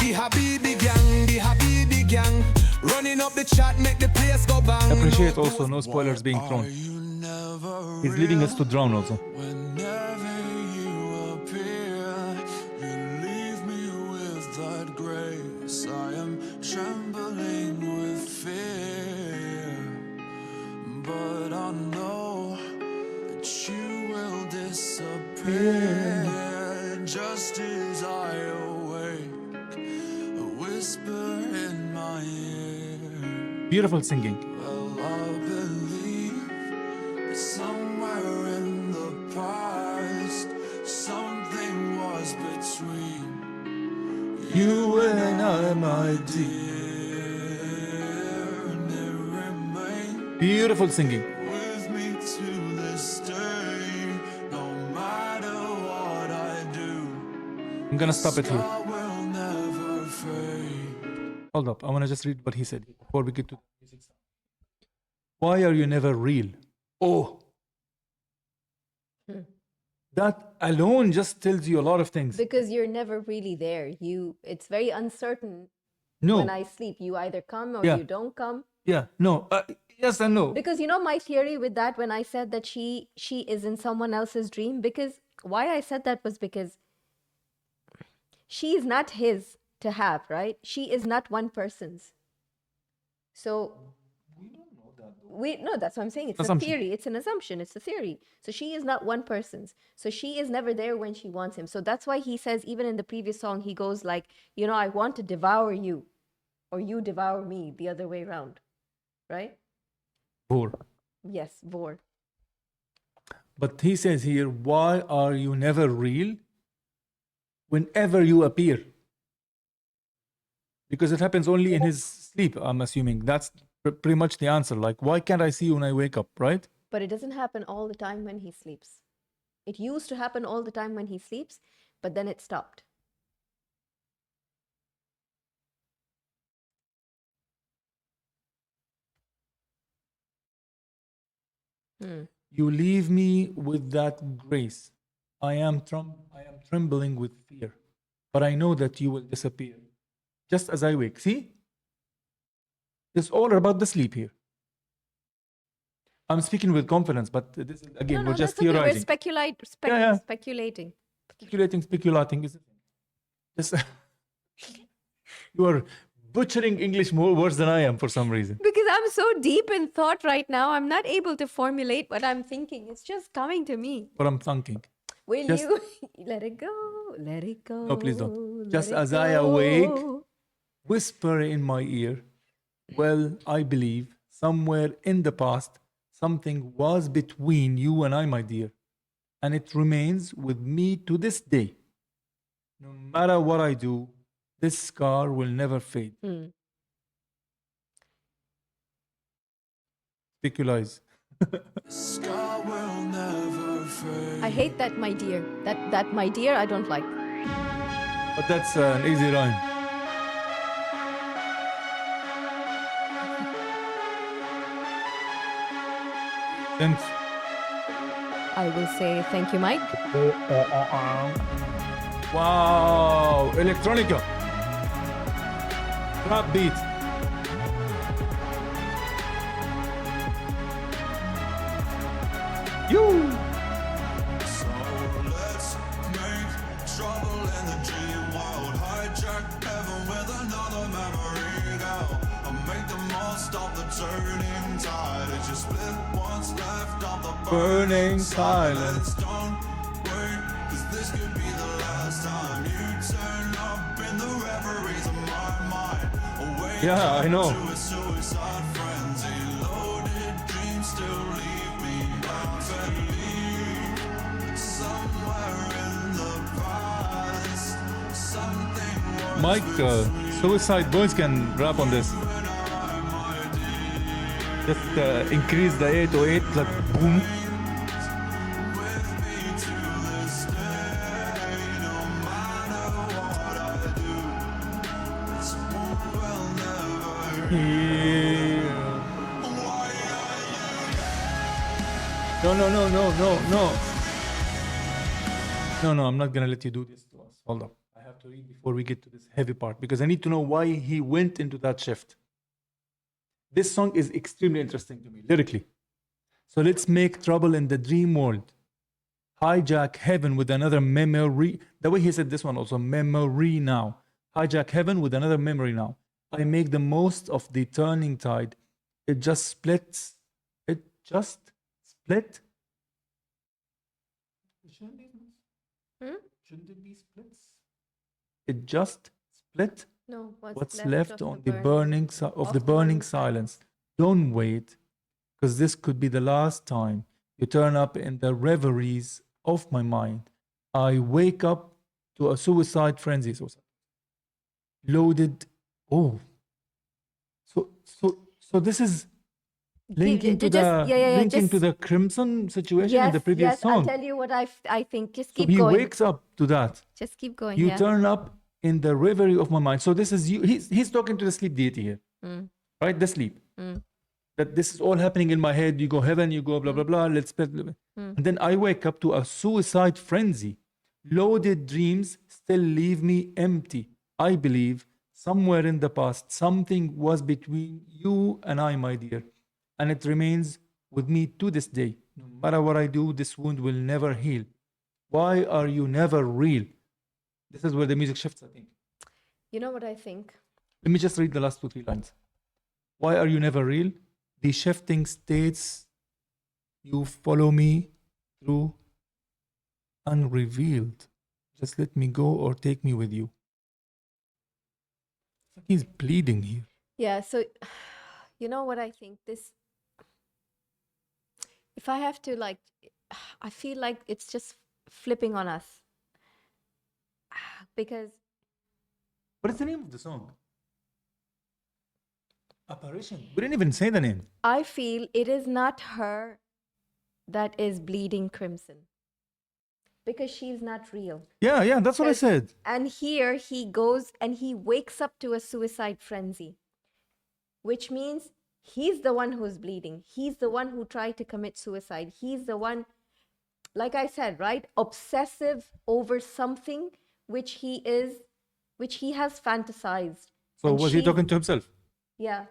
The Habibi gang, the Habibi gang. Running up the chat, make the place go bang. Appreciate also no spoilers being thrown. He's leaving us to drown also. Whenever you appear, you leave me with that grace. I am trembling with fear, but I know that you will disappear. Just as I awake, a whisper in my ear. Beautiful singing. Well, I believe that somewhere in the past, something was between You and I, my dear, and it remains Beautiful singing. with me to this day. No matter what I do, I'm gonna stop it here. I will never fade. Hold up. I wanna just read what he said before we get to music. Why are you never real? Oh. That alone just tells you a lot of things. Because you're never really there. It's very uncertain. No. When I sleep, you either come or Yeah. you don't come. Yeah. No. Yes and no. Because my theory with that, when I said that she is in someone else's dream, because why I said that was because she is not his to have, right? She is not one person's. So no, that's what I'm saying. It's Assumption. a theory. It's an assumption. It's a theory. So she is not one person's. So she is never there when she wants him. So that's why he says, even in the previous song, he goes like, I want to devour you, or you devour me, the other way around, right? Poor. Yes, vor. But he says here, why are you never real whenever you appear? Because it happens only in his sleep, I'm assuming. That's pretty much the answer. Like, why can't I see you when I wake up, right? But it doesn't happen all the time when he sleeps. It used to happen all the time when he sleeps, but then it stopped. You leave me with that grace. I am trembling with fear, but I know that you will disappear. Just as I wake. See? It's all about the sleep here. I'm speaking with confidence, but this is, again, we're just that's okay. theorizing. We're speculating. Speculating is just you are butchering English more worse than I am for some reason. Because I'm so deep in thought right now, I'm not able to formulate what I'm thinking. It's just coming to me. What I'm thinking. Will Just- you let it go? Let it go. No, please don't. let Just it as I go. awake, whisper in my ear, well, I believe somewhere in the past, something was between you and I, my dear, and it remains with me to this day. No matter what I do, this scar will never fade. Speculize. Scar will never fade. I hate that, my dear. That my dear, I don't like. But that's an easy rhyme. Thanks. I will say thank you, Mike. Wow, electronica. Trap beat. You. So let's make trouble in the dream world. Hijack heaven with another memory go. I'll make the most of the turning tide. It's just split what's left of the Burning silence. Don't wait, 'cause this could be the last time you turn up in the reveries of my mind. Awake Yeah, I know. to a suicide frenzy. Loaded dreams still leave me believe somewhere in the past something was Mike, Suicide Boys can rap on this. Just increase the 808, like boom. with me to this day. No matter what I do, this one will never. Yeah. Why are you? No. No, I'm not gonna let you do this to us. Hold up. I have to to read before we get to this heavy part, because I need to know why he went into that shift. This song is extremely interesting to me, lyrically. So let's make trouble in the dream world. Hijack heaven with another memory. The way he said this one also, memory now. Hijack heaven with another memory now. I make the most of the turning tide. It just splits. It just split. Shouldn't it be splits? It just split. No, What's left on the burning of the burning silence. Don't wait, because this could be the last time you turn up in the reveries of my mind. I wake up to a suicide frenzy. Loaded. Oh. So this is linking to the Crimson situation in the previous song. I'll tell you what I think. Just So keep he going. wakes up to that. Just keep going. You turn up in the reverie of my mind. So this is you. He's talking to the sleep deity here, right? The sleep. That this is all happening in my head. You go heaven, you go blah blah blah. Let's and then I wake up to a suicide frenzy. Loaded dreams still leave me empty. I believe somewhere in the past something was between you and I, my dear, and it remains with me to this day. No matter what I do, this wound will never heal. Why are you never real? This is where the music shifts, I think. You know what I think? Let me just read the last 2-3 lines. Why are you never real? The shifting states you follow me through unrevealed. Just let me go or take me with you. It's like he's bleeding here. Yeah, so you know what I think? If I have to I feel like it's just flipping on us. Because What is the name of the song? Apparition. We didn't even say the name. I feel it is not her that is bleeding crimson. Because she's not real. Yeah, that's what I said. And here he goes and he wakes up to a suicide frenzy, which means he's the one who's bleeding. He's the one who tried to commit suicide. He's the one, like I said, right? Obsessive over something which he has fantasized. So And was he talking to himself? Yeah.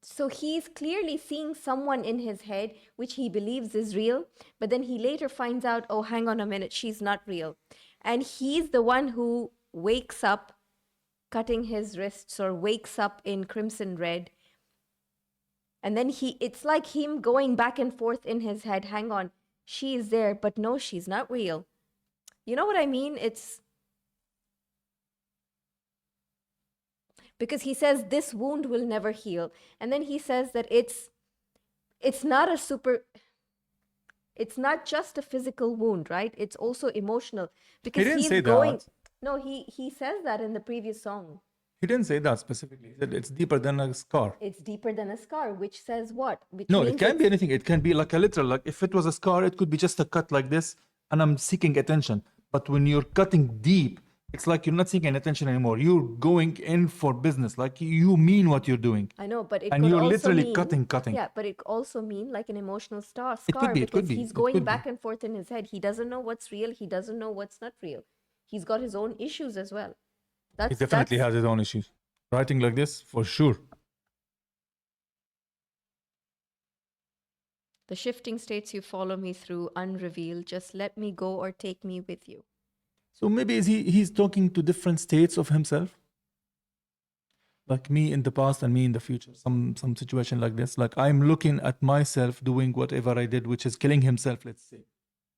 So he's clearly seeing someone in his head which he believes is real, but then he later finds out, oh, hang on a minute, she's not real. And he's the one who wakes up cutting his wrists or wakes up in crimson red. And then it's like him going back and forth in his head. Hang on, she is there, but no, she's not real. You know what I mean? It's because he says this wound will never heal. And then he says that it's not just a physical wound, right? It's also emotional. Because He didn't he's say going. that. No, he says that in the previous song. He didn't say that specifically. He said it's deeper than a scar. It's deeper than a scar, which says what? Which No, means it can be anything. It can be like a literal, like if it was a scar, it could be just a cut like this, and I'm seeking attention. But when you're cutting deep, it's like you're not seeking attention anymore. You're going in for business. Like you mean what you're doing. I know, but it And could you're also literally mean, cutting. Yeah, but it could also mean like an emotional scar It could be, it because could be, he's it going could back be. and forth in his head. He doesn't know what's real. He doesn't know what's not real. He's got his own issues as well. He definitely has his own issues. Writing like this, for sure. The shifting states you follow me through unrevealed. Just let me go or take me with you. So maybe he's talking to different states of himself? Like me in the past and me in the future. Some situation like this. Like I'm looking at myself doing whatever I did, which is killing himself, let's say.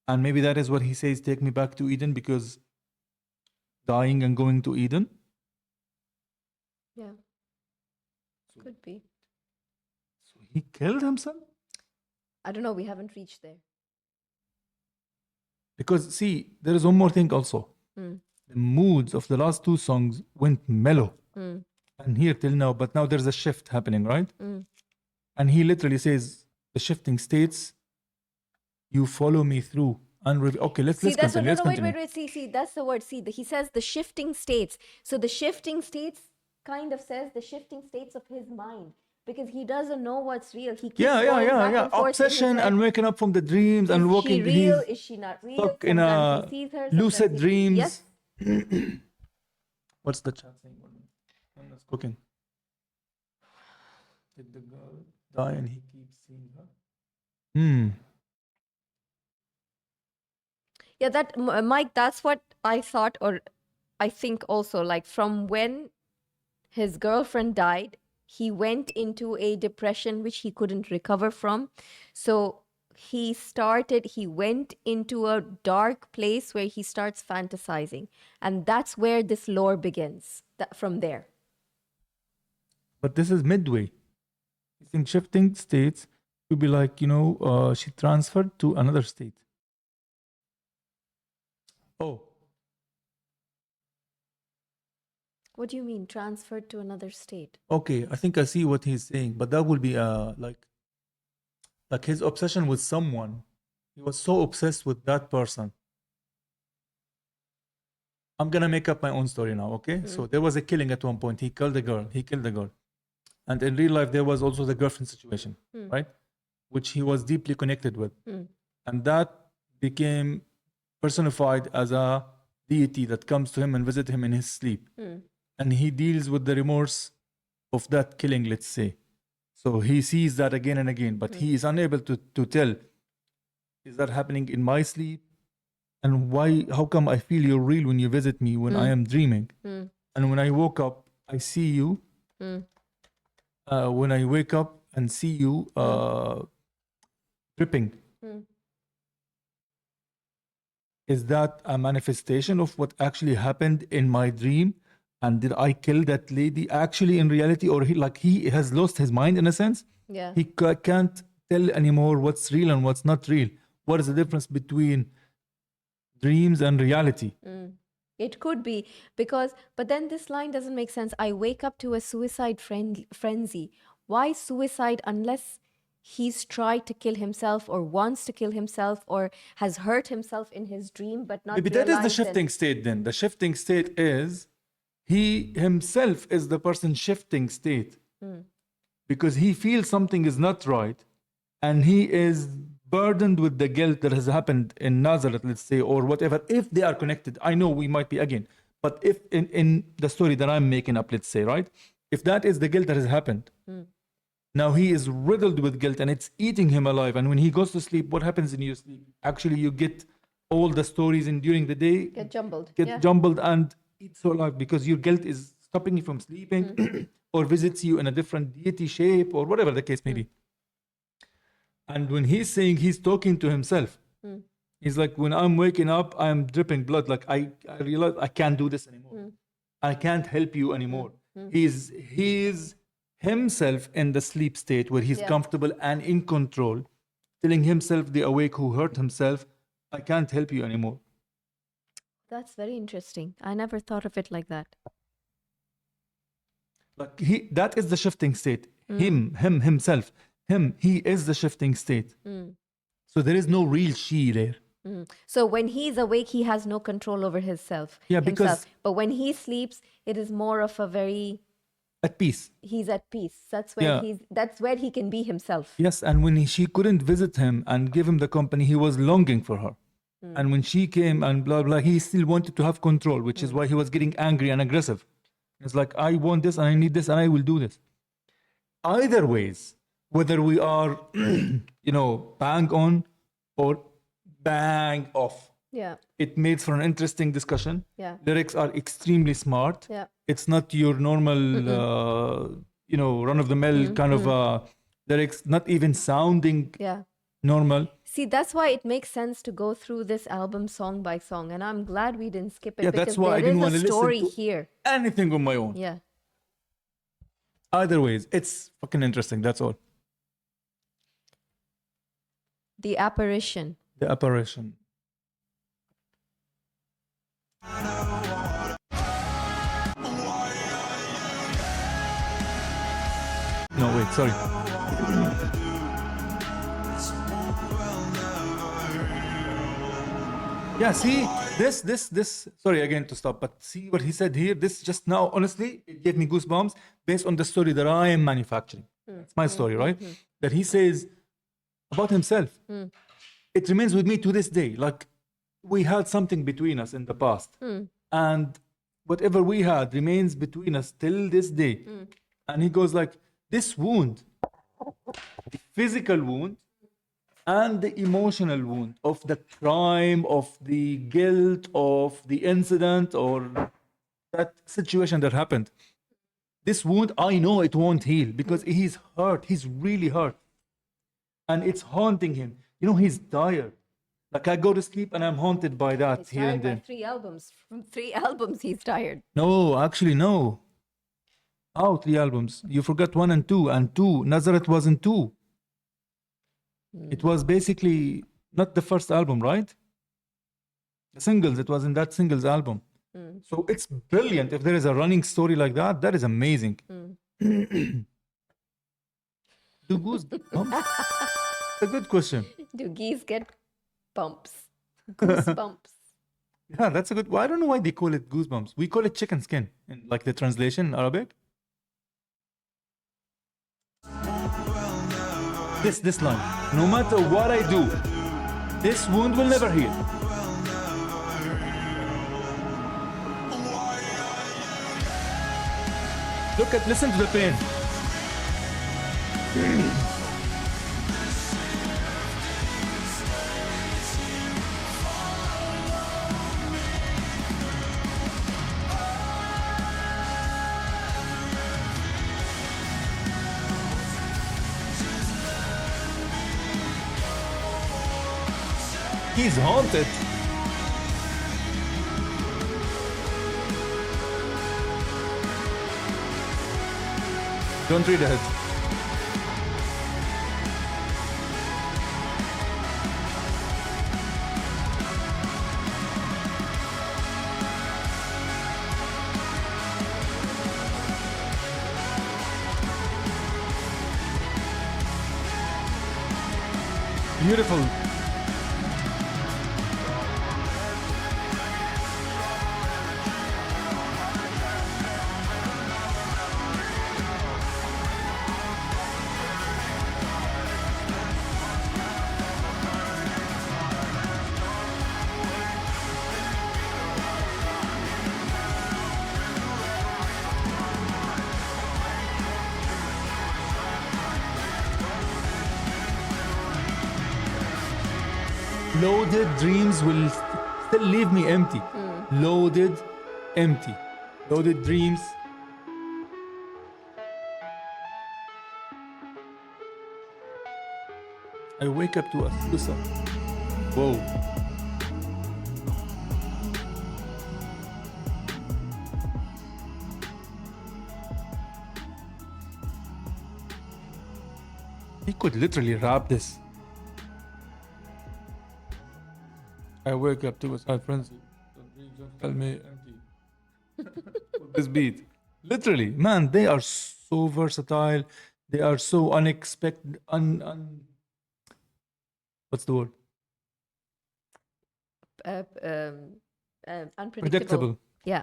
And maybe that is what he says, take me back to Eden, because dying and going to Eden. Yeah. Could be. So he killed himself? I don't know. We haven't reached there. Because see, there is one more thing also. The moods of the last 2 songs went mellow. And here till now, but now there's a shift happening, right? And he literally says, the shifting states, you follow me through. Okay, let's That's continue. Let's continue. wait. See, that's the word. See, he says the shifting states. So the shifting states kind of says the shifting states of his mind. Because he doesn't know what's real. He keeps going back and forth in his Obsession head. and waking up from the dreams and walking. Is she real? He's Is she not real? stuck in Sometimes a he sees her, lucid sometimes dreams. Yes. What's the chat saying? Nonna's cooking. Did the girl die and he keeps seeing her? Yeah, that Mike, that's what I thought, or I think also, like from when his girlfriend died, he went into a depression which he couldn't recover from. So he went into a dark place where he starts fantasizing. And that's where this lore begins, from there. But this is midway. You think shifting states would be like, she transferred to another state. Oh, What do you mean, transferred to another state? okay. I think I see what he's saying, but that will be like his obsession with someone. He was so obsessed with that person. I'm gonna make up my own story now, okay? So there was a killing at one point. He killed the girl. And in real life, there was also the girlfriend situation, right? Which he was deeply connected with. And that became personified as a deity that comes to him and visit him in his sleep. And he deals with the remorse of that killing, let's say. So he sees that again and again, but he is unable to tell, is that happening in my sleep? And how come I feel you're real when you visit me when I am dreaming? And when I woke up, I see you. When I wake up and see you dripping, is that a manifestation of what actually happened in my dream? And did I kill that lady actually in reality? Or he has lost his mind in a sense? Yeah. He can't tell anymore what's real and what's not real. What is the difference between dreams and reality? It could be but then this line doesn't make sense. I wake up to a suicide frenzy. Why suicide unless he's tried to kill himself or wants to kill himself or has hurt himself in his dream, but not Maybe that is the realized it? shifting state then. The shifting state is he himself is the person shifting state. Because he feels something is not right and he is burdened with the guilt that has happened in Nazareth, let's say, or whatever, if they are connected. I know we might be again, but if in the story that I'm making up, let's say, right? If that is the guilt that has happened, now he is riddled with guilt and it's eating him alive. And when he goes to sleep, what happens in your sleep? Actually, you get all the stories and during the day Get jumbled. jumbled and eats you alive because your guilt is stopping you from sleeping or visits you in a different deity shape or whatever the case may be. And when he's saying he's talking to himself, he's like, when I'm waking up, I'm dripping blood. Like I realize I can't do this anymore. I can't help you anymore. He's himself in the sleep state where he's comfortable and in control, telling himself, the awake who hurt himself, I can't help you anymore. That's very interesting. I never thought of it like that. Like that is the shifting state. Himself. He is the shifting state. So there is no real she there. So when he's awake, he has no control over himself. Yeah, because but when he sleeps, it is more of a very at peace. He's at peace. That's where that's where he can be himself. Yes, and when she couldn't visit him and give him the company, he was longing for her. And when she came and blah blah, he still wanted to have control, which is why he was getting angry and aggressive. It's like, I want this and I need this and I will do this. Either ways, whether we are, bang on or bang off. Yeah. It makes for an interesting discussion. Yeah. Lyrics are extremely smart. Yeah. It's not your normal, run-of-the-mill kind of lyrics, not even sounding normal. See, that's why it makes sense to go through this album song by song. And I'm glad we didn't skip it, Yeah, because that's why I there didn't is want a to story listen to here. anything on my own. Yeah. Either ways, it's fucking interesting. That's all. The Apparition. The Apparition. No, wait, sorry. Yeah, see, this, sorry again to stop, but see what he said here, this just now, honestly, it gave me goosebumps based on the story that I am manufacturing. It's my story, right? That he says about himself. It remains with me to this day. Like, we had something between us in the past. And whatever we had remains between us till this day. And he goes like, this wound, the physical wound and the emotional wound of the crime, of the guilt, of the incident or that situation that happened. This wound, I know it won't heal because he's hurt. He's really hurt. And it's haunting him. You know, he's tired. Like I go to sleep and I'm haunted by that He's here and tired by then. 3 albums. From 3 albums, he's tired. No, actually, no. How 3 albums? You forgot 1 and 2. And 2, Nazareth wasn't 2. It was basically not the first album, right? The singles, it was in that singles album. So it's brilliant. If there is a running story like that, that is amazing. Do goose bumps? It's a good question. Do geese get bumps? Goosebumps. Yeah, that's a good. Well, I don't know why they call it goosebumps. We call it chicken skin, in like the translation in Arabic. This line. No matter what I do, this wound will never heal. Listen to the pain. He's haunted. Don't read it. Beautiful. Loaded dreams will still leave me empty. Loaded, empty. Loaded dreams. I wake up to a suicide. Whoa. He could literally rap this. I wake up to a sad frenzy. Don't tell me empty. With this beat. Literally, man, they are so versatile. They are so unexpected. What's the word? Unpredictable. Predictable. Yeah.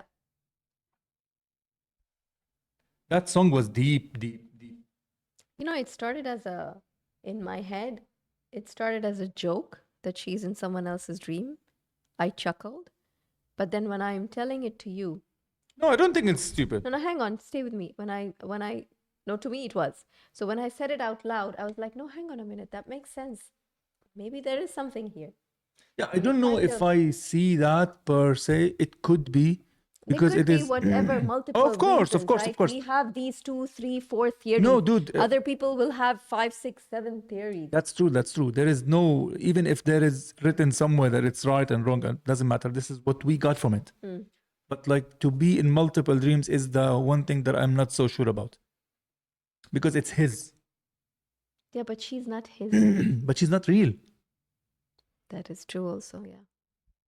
That song was deep, deep, deep. You know, it started as in my head, it started as a joke that she's in someone else's dream. I chuckled. But then when I'm telling it to you, No, I don't think it's stupid. no, hang on, stay with me. No, to me it was. So when I said it out loud, I was like, no, hang on a minute, that makes sense. Maybe there is something here. Yeah, I don't know if I see that per se. It could be because it it could is be whatever multiple Of course, reasons, of course, right? of course. We have these 2, 3, 4 theories. No, dude, Other people will have 5, 6, 7 theories. That's true. That's true. There is no, even if there is written somewhere that it's right and wrong, it doesn't matter. This is what we got from it. But like to be in multiple dreams is the one thing that I'm not so sure about. Because it's his. Yeah, but she's not his. But she's not real. That is true also, yeah.